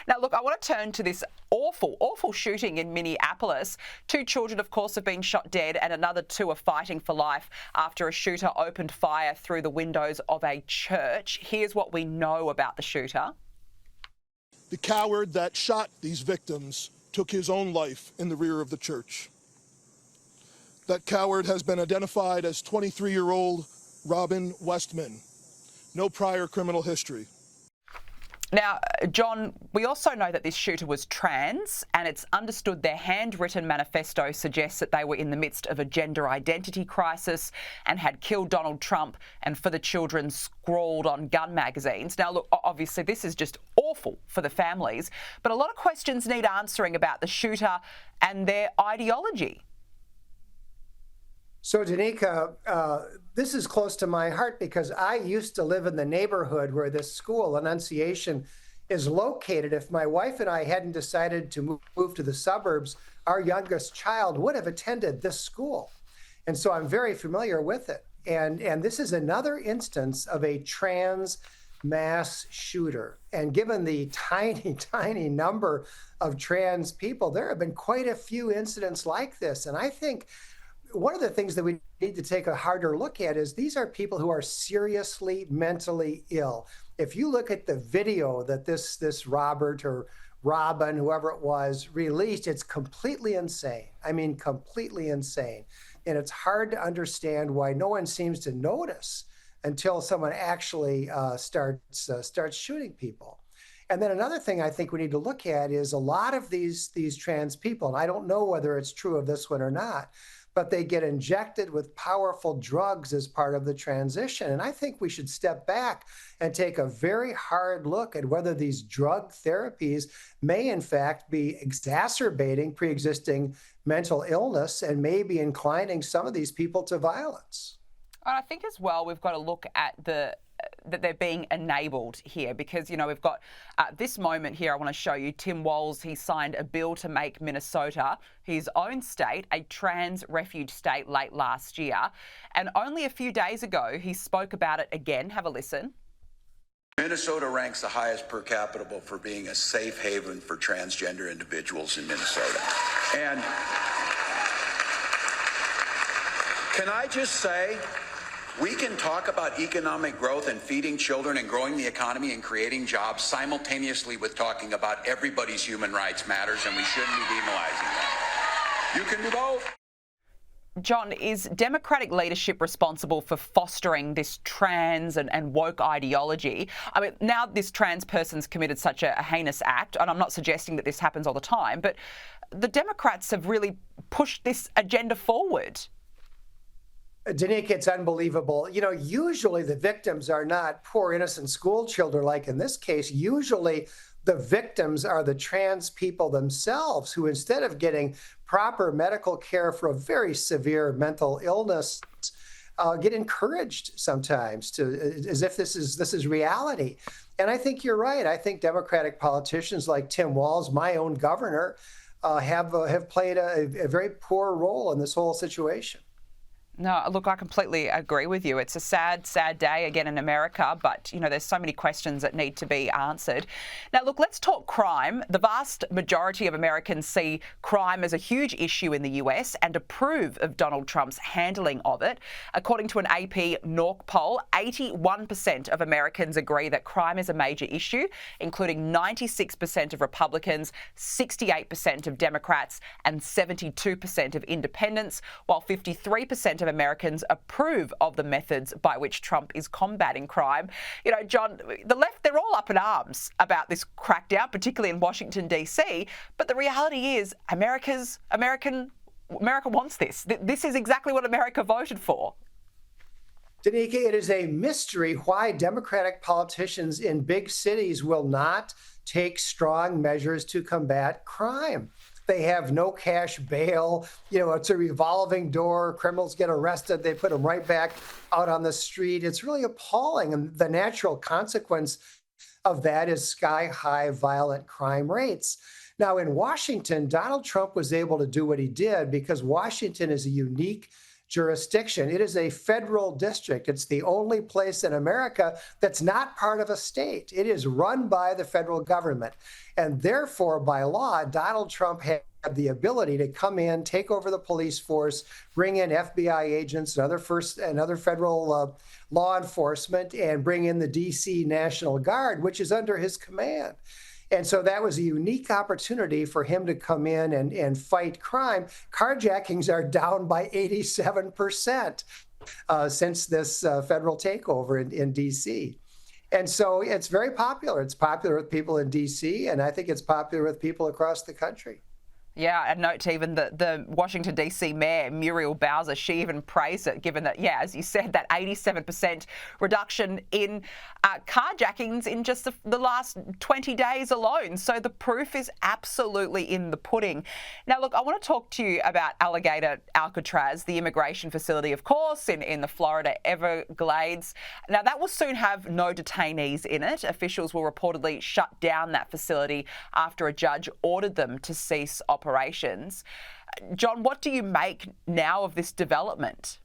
Now, look, I want to turn to this awful shooting in Minneapolis. 2 children, of course, have been shot dead and another 2 are fighting for life after a shooter opened fire through the windows of a church. Here's what we know about the shooter. The coward that shot these victims took his own life in the rear of the church. That coward has been identified as 23-year-old Robin Westman. No prior criminal history. Now, John, we also know that this shooter was trans, and it's understood their handwritten manifesto suggests that they were in the midst of a gender identity crisis and had killed Donald Trump and for the children scrawled on gun magazines. Now, look, obviously this is just awful for the families, but a lot of questions need answering about the shooter and their ideology. So, Danica, this is close to my heart because I used to live in the neighborhood where this school, Annunciation, is located. If my wife and I hadn't decided to move to the suburbs, our youngest child would have attended this school. And so I'm very familiar with it. And this is another instance of a trans mass shooter. And given the tiny number of trans people, there have been quite a few incidents like this. And I think one of the things that we need to take a harder look at is these are people who are seriously mentally ill. If you look at the video that this Robert or Robin, whoever it was, released, it's completely insane. I mean, completely insane. And it's hard to understand why no one seems to notice until someone actually starts shooting people. And then another thing I think we need to look at is a lot of these trans people, and I don't know whether it's true of this one or not, but they get injected with powerful drugs as part of the transition. And I think we should step back and take a very hard look at whether these drug therapies may in fact be exacerbating pre-existing mental illness and maybe inclining some of these people to violence. And I think as well, we've got to look at that they're being enabled here because, you know, we've got this moment here. I want to show you Tim Walz. He signed a bill to make Minnesota, his own state, a trans refuge state late last year. And only a few days ago, he spoke about it again. Have a listen. Minnesota ranks the highest per capita for being a safe haven for transgender individuals in Minnesota. And can I just say, we can talk about economic growth and feeding children and growing the economy and creating jobs simultaneously with talking about everybody's human rights matters, and we shouldn't be demonizing that. You can do both. John, is Democratic leadership responsible for fostering this trans and woke ideology? I mean, now this trans person's committed such a heinous act, and I'm not suggesting that this happens all the time, but the Democrats have really pushed this agenda forward. Danica, it's unbelievable. You know, usually the victims are not poor, innocent school children like in this case. Usually the victims are the trans people themselves who, instead of getting proper medical care for a very severe mental illness, get encouraged sometimes to as if this is reality. And I think you're right. I think Democratic politicians like Tim Walz, my own governor, have played a very poor role in this whole situation. No, look, I completely agree with you. It's a sad day again in America, but, you know, there's so many questions that need to be answered. Now, look, let's talk crime. The vast majority of Americans see crime as a huge issue in the US and approve of Donald Trump's handling of it. According to an AP NORC poll, 81% of Americans agree that crime is a major issue, including 96% of Republicans, 68% of Democrats, and 72% of independents, while 53% of Americans approve of the methods by which Trump is combating crime. You know, John, the left, they're all up in arms about this crackdown, particularly in Washington, D.C. But the reality is America wants this. This is exactly what America voted for. Danica, it is a mystery why Democratic politicians in big cities will not take strong measures to combat crime. They have no cash bail. You know, it's a revolving door. Criminals get arrested. They put them right back out on the street. It's really appalling. And the natural consequence of that is sky-high violent crime rates. Now, in Washington, Donald Trump was able to do what he did because Washington is a unique jurisdiction. It is a federal district. It's the only place in America that's not part of a state. It is run by the federal government. And therefore, by law, Donald Trump had the ability to come in, take over the police force, bring in FBI agents and other federal law enforcement, and bring in the DC National Guard, which is under his command. And so that was a unique opportunity for him to come in and fight crime. Carjackings are down by 87% since this federal takeover in DC. And so it's very popular. It's popular with people in DC, and I think it's popular with people across the country. Yeah, and note even the Washington, D.C. Mayor, Muriel Bowser, she even praised it, given that, yeah, as you said, that 87% reduction in carjackings in just the last 20 days alone. So the proof is absolutely in the pudding. Now, look, I want to talk to you about Alligator Alcatraz, the immigration facility, of course, in the Florida Everglades. Now, that will soon have no detainees in it. Officials will reportedly shut down that facility after a judge ordered them to cease operations. John, what do you make now of this development?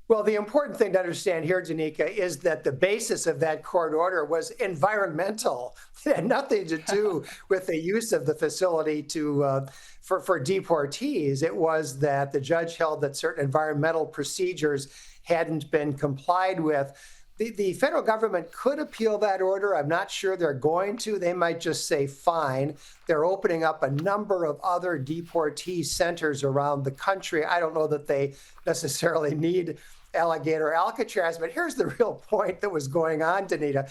Well, the important thing to understand here, Danica, is that the basis of that court order was environmental. It had nothing to do with the use of the facility for deportees. It was that the judge held that certain environmental procedures hadn't been complied with. The federal government could appeal that order. I'm not sure they're going to. They might just say, fine. They're opening up a number of other deportee centers around the country. I don't know that they necessarily need Alligator Alcatraz, but here's the real point that was going on, Danica.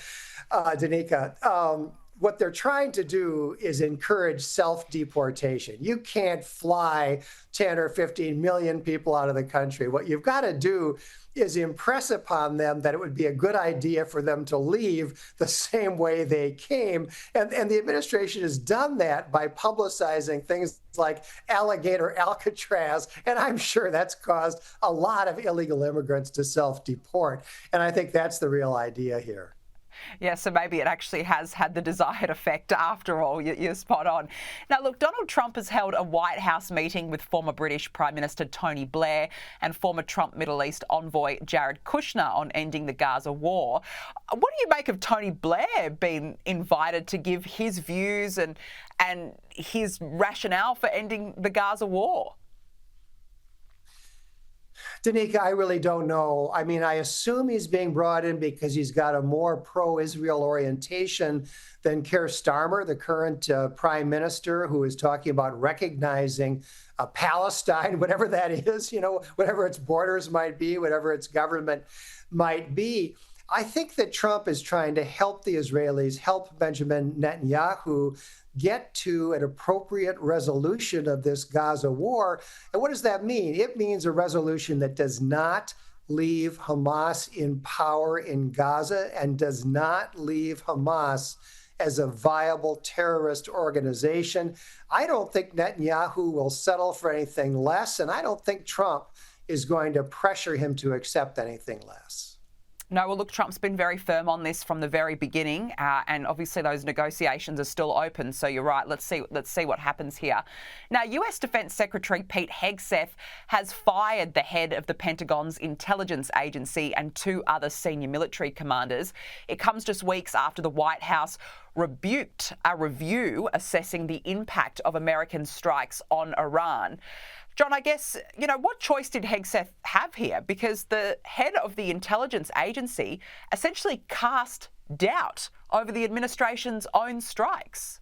What they're trying to do is encourage self-deportation. You can't fly 10 or 15 million people out of the country. What you've got to do is impress upon them that it would be a good idea for them to leave the same way they came. And the administration has done that by publicizing things like Alligator Alcatraz. And I'm sure that's caused a lot of illegal immigrants to self-deport. And I think that's the real idea here. Yeah, so maybe it actually has had the desired effect after all. You're spot on. Now, look, Donald Trump has held a White House meeting with former British Prime Minister Tony Blair and former Trump Middle East envoy Jared Kushner on ending the Gaza war. What do you make of Tony Blair being invited to give his views and his rationale for ending the Gaza war? Danica, I really don't know. I mean, I assume he's being brought in because he's got a more pro-Israel orientation than Keir Starmer, the current prime minister, who is talking about recognizing Palestine, whatever that is, whatever its borders might be, whatever its government might be. I think that Trump is trying to help the Israelis, help Benjamin Netanyahu get to an appropriate resolution of this Gaza war. And what does that mean? It means a resolution that does not leave Hamas in power in Gaza and does not leave Hamas as a viable terrorist organization. I don't think Netanyahu will settle for anything less, and I don't think Trump is going to pressure him to accept anything less. No, well, look, Trump's been very firm on this from the very beginning, and obviously those negotiations are still open. So you're right. Let's see what happens here. Now, US Defense Secretary Pete Hegseth has fired the head of the Pentagon's intelligence agency and 2 other senior military commanders. It comes just weeks after the White House rebuked a review assessing the impact of American strikes on Iran. John, I guess, what choice did Hegseth have here? Because the head of the intelligence agency essentially cast doubt over the administration's own strikes.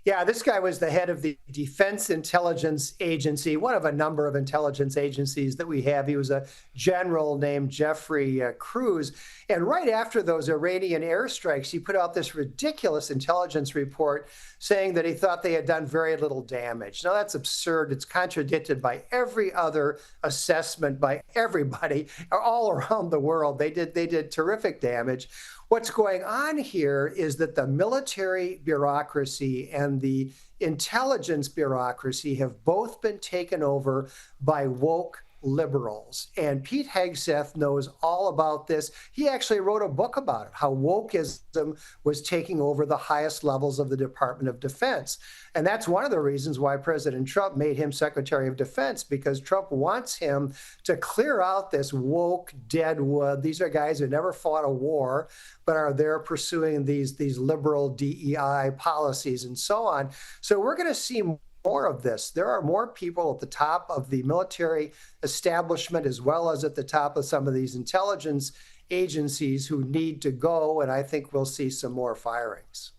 Yeah, this guy was the head of the Defense Intelligence Agency, one of a number of intelligence agencies that we have. He was a general named Jeffrey Cruz. And right after those Iranian airstrikes, he put out this ridiculous intelligence report saying that he thought they had done very little damage. Now, that's absurd. It's contradicted by every other assessment by everybody all around the world. They did terrific damage. What's going on here is that the military bureaucracy and the intelligence bureaucracy have both been taken over by woke liberals. And Pete Hegseth knows all about this. He actually wrote a book about it, how wokeism was taking over the highest levels of the Department of Defense. And that's one of the reasons why President Trump made him Secretary of Defense, because Trump wants him to clear out this woke deadwood. These are guys who never fought a war, but are there pursuing these liberal DEI policies and so on. So we're going to see more of this. There are more people at the top of the military establishment, as well as at the top of some of these intelligence agencies, who need to go, and I think we'll see some more firings.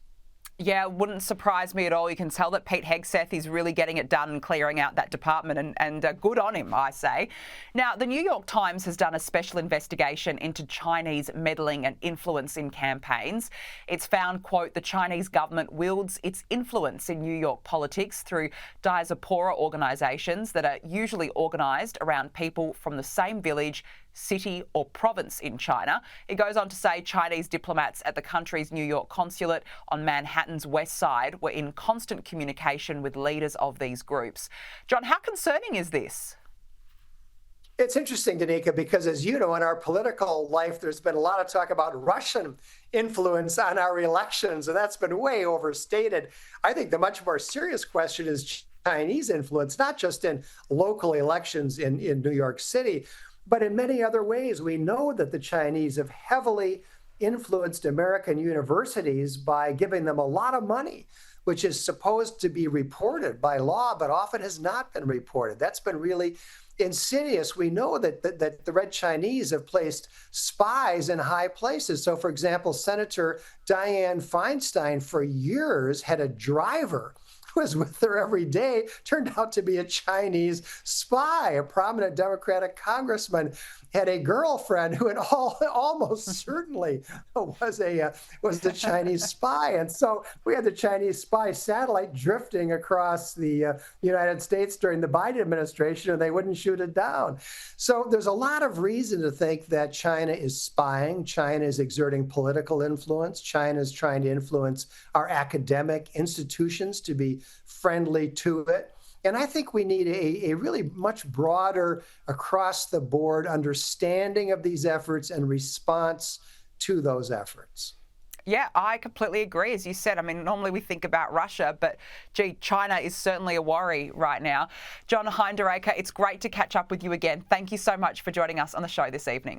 Yeah, wouldn't surprise me at all. You can tell that Pete Hegseth is really getting it done and clearing out that department, and good on him, I say. Now, the New York Times has done a special investigation into Chinese meddling and influence in campaigns. It's found, quote, the Chinese government wields its influence in New York politics through diaspora organisations that are usually organised around people from the same village, city or province in China. It goes on to say Chinese diplomats at the country's New York consulate on Manhattan's West Side were in constant communication with leaders of these groups. John, how concerning is this? It's interesting, Danica, because as you know, in our political life, there's been a lot of talk about Russian influence on our elections, and that's been way overstated. I think the much more serious question is Chinese influence, not just in local elections in New York City, but in many other ways. We know that the Chinese have heavily influenced American universities by giving them a lot of money, which is supposed to be reported by law, but often has not been reported. That's been really insidious. We know that the Red Chinese have placed spies in high places. So, for example, Senator Dianne Feinstein for years had a driver was with her every day, turned out to be a Chinese spy. A prominent Democratic congressman had a girlfriend who had almost certainly was the Chinese spy. And so we had the Chinese spy satellite drifting across the United States during the Biden administration, and they wouldn't shoot it down. So there's a lot of reason to think that China is spying. China is exerting political influence. China is trying to influence our academic institutions to be friendly to it. And I think we need a really much broader, across-the-board understanding of these efforts and response to those efforts. Yeah, I completely agree. As you said, I mean, normally we think about Russia, but gee, China is certainly a worry right now. John Hinderaker, it's great to catch up with you again. Thank you so much for joining us on the show this evening.